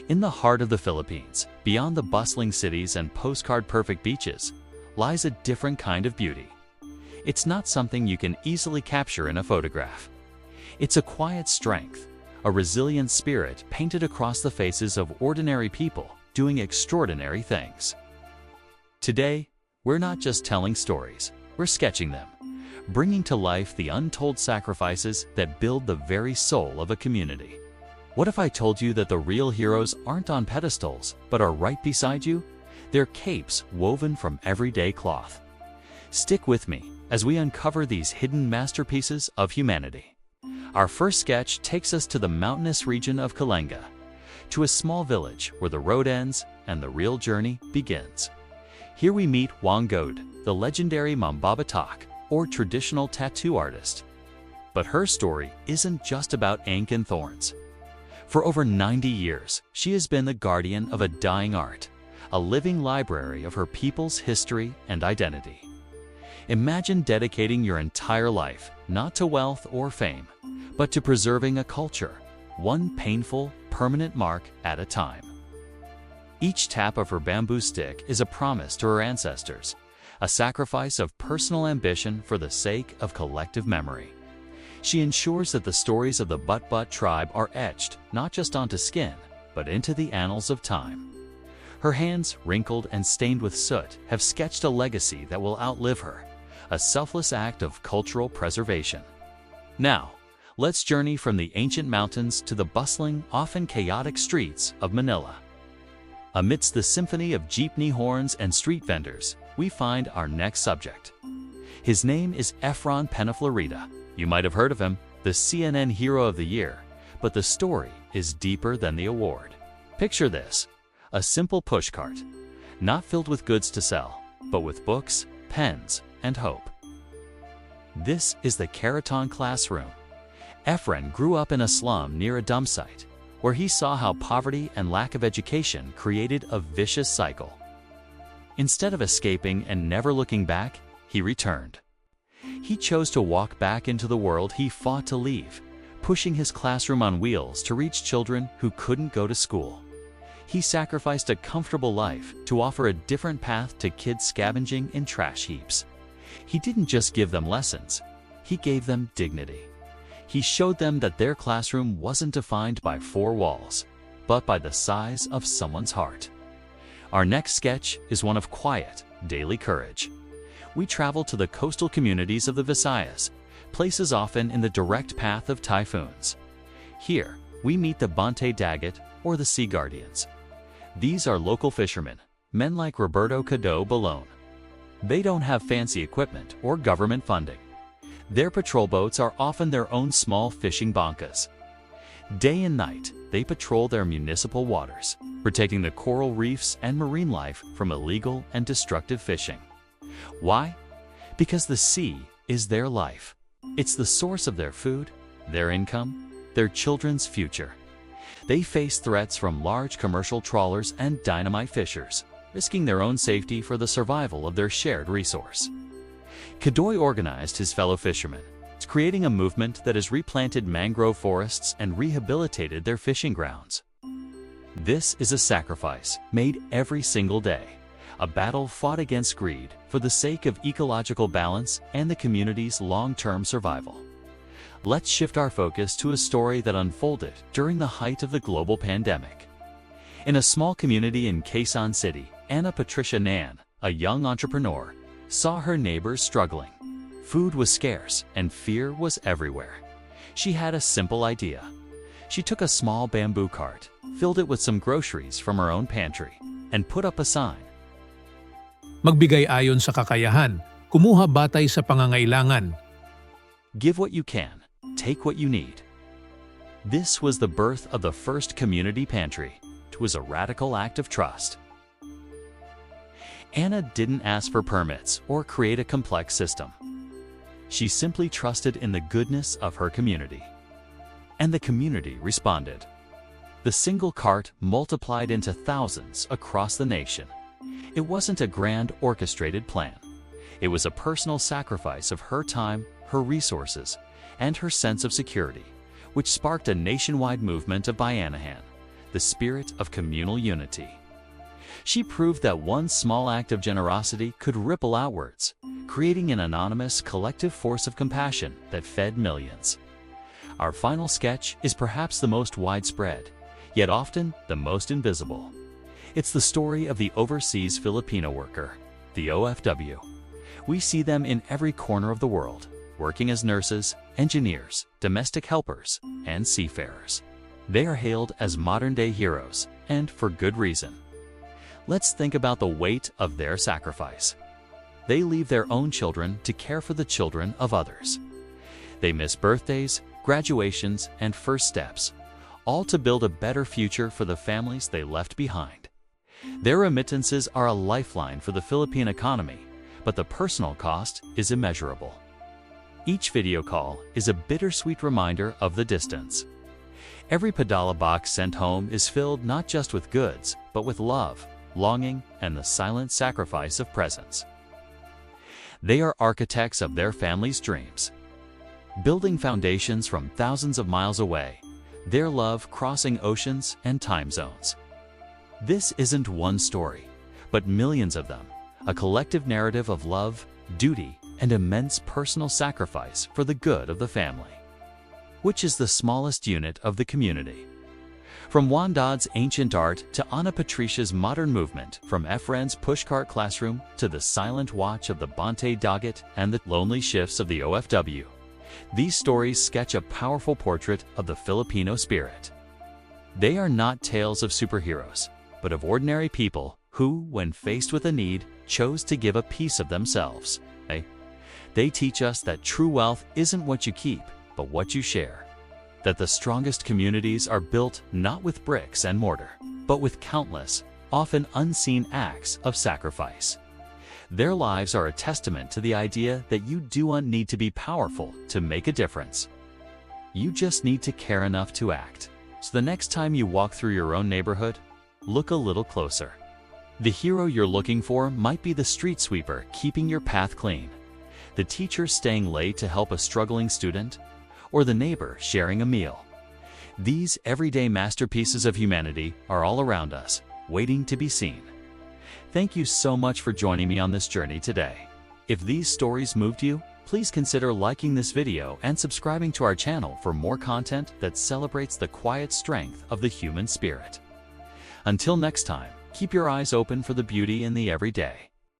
In the heart of the Philippines, beyond the bustling cities and postcard-perfect beaches, lies a different kind of beauty. It's not something you can easily capture in a photograph. It's a quiet strength, a resilient spirit painted across the faces of ordinary people doing extraordinary things. Today, we're not just telling stories, we're sketching them, bringing to life the untold sacrifices that build the very soul of a community. What if I told you that the real heroes aren't on pedestals, but are right beside you? They're capes woven from everyday cloth. Stick with me as we uncover these hidden masterpieces of humanity. Our first sketch takes us to the mountainous region of Kalenga, to a small village where the road ends and the real journey begins. Here we meet Wangod, the legendary Mambabatak, or traditional tattoo artist. But her story isn't just about ink and thorns. For over 90 years, she has been the guardian of a dying art, a living library of her people's history and identity. Imagine dedicating your entire life not to wealth or fame, but to preserving a culture, one painful, permanent mark at a time. Each tap of her bamboo stick is a promise to her ancestors, a sacrifice of personal ambition for the sake of collective memory. She ensures that the stories of the But tribe are etched not just onto skin, but into the annals of time. Her hands, wrinkled and stained with soot, have sketched a legacy that will outlive her, a selfless act of cultural preservation. Now, let's journey from the ancient mountains to the bustling, often chaotic streets of Manila. Amidst the symphony of jeepney horns and street vendors, we find our next subject. His name is Efron Penaflorida. You might have heard of him, the CNN Hero of the Year, but the story is deeper than the award. Picture this, a simple pushcart, not filled with goods to sell, but with books, pens, and hope. This is the Karaton classroom. Efren grew up in a slum near a dump site, where he saw how poverty and lack of education created a vicious cycle. Instead of escaping and never looking back, he returned. He chose to walk back into the world he fought to leave, pushing his classroom on wheels to reach children who couldn't go to school. He sacrificed a comfortable life to offer a different path to kids scavenging in trash heaps. He didn't just give them lessons, he gave them dignity. He showed them that their classroom wasn't defined by four walls, but by the size of someone's heart. Our next sketch is one of quiet, daily courage. We travel to the coastal communities of the Visayas, places often in the direct path of typhoons. Here, we meet the Bante Dagat, or the Sea Guardians. These are local fishermen, men like Roberto Cado Balone. They don't have fancy equipment or government funding. Their patrol boats are often their own small fishing bankas. Day and night, they patrol their municipal waters, protecting the coral reefs and marine life from illegal and destructive fishing. Why? Because the sea is their life. It's the source of their food, their income, their children's future. They face threats from large commercial trawlers and dynamite fishers, risking their own safety for the survival of their shared resource. Kadoy organized his fellow fishermen, creating a movement that has replanted mangrove forests and rehabilitated their fishing grounds. This is a sacrifice made every single day, a battle fought against greed for the sake of ecological balance and the community's long-term survival. Let's shift our focus to a story that unfolded during the height of the global pandemic. In a small community in Quezon City, Anna Patricia Nan, a young entrepreneur, saw her neighbors struggling. Food was scarce and fear was everywhere. She had a simple idea. She took a small bamboo cart, filled it with some groceries from her own pantry, and put up a sign. Magbigay ayon sa kakayahan, kumuha batay sa pangangailangan. Give what you can, take what you need. This was the birth of the first community pantry. It was a radical act of trust. Anna didn't ask for permits or create a complex system. She simply trusted in the goodness of her community. And the community responded. The single cart multiplied into thousands across the nation. It wasn't a grand orchestrated plan. It was a personal sacrifice of her time, her resources, and her sense of security, which sparked a nationwide movement of Bayanihan, the spirit of communal unity. She proved that one small act of generosity could ripple outwards, creating an anonymous collective force of compassion that fed millions. Our final sketch is perhaps the most widespread, yet often the most invisible. It's the story of the overseas Filipino worker, the OFW. We see them in every corner of the world, working as nurses, engineers, domestic helpers, and seafarers. They are hailed as modern-day heroes, and for good reason. Let's think about the weight of their sacrifice. They leave their own children to care for the children of others. They miss birthdays, graduations, and first steps, all to build a better future for the families they left behind. Their remittances are a lifeline for the Philippine economy, but the personal cost is immeasurable. Each video call is a bittersweet reminder of the distance. Every padala box sent home is filled not just with goods, but with love, longing, and the silent sacrifice of presence. They are architects of their family's dreams, building foundations from thousands of miles away, their love crossing oceans and time zones. This isn't one story, but millions of them, a collective narrative of love, duty, and immense personal sacrifice for the good of the family. Which is the smallest unit of the community? From Juan Dod's ancient art to Ana Patricia's modern movement, from Efren's pushcart classroom to the silent watch of the Bante Dagat and the lonely shifts of the OFW, these stories sketch a powerful portrait of the Filipino spirit. They are not tales of superheroes, but of ordinary people who, when faced with a need, chose to give a piece of themselves. They teach us that true wealth isn't what you keep, but what you share. That the strongest communities are built not with bricks and mortar, but with countless, often unseen acts of sacrifice. Their lives are a testament to the idea that you don't need to be powerful to make a difference. You just need to care enough to act. So the next time you walk through your own neighborhood, look a little closer. The hero you're looking for might be the street sweeper keeping your path clean, the teacher staying late to help a struggling student, or the neighbor sharing a meal. These everyday masterpieces of humanity are all around us, waiting to be seen. Thank you so much for joining me on this journey today. If these stories moved you, please consider liking this video and subscribing to our channel for more content that celebrates the quiet strength of the human spirit. Until next time, keep your eyes open for the beauty in the everyday.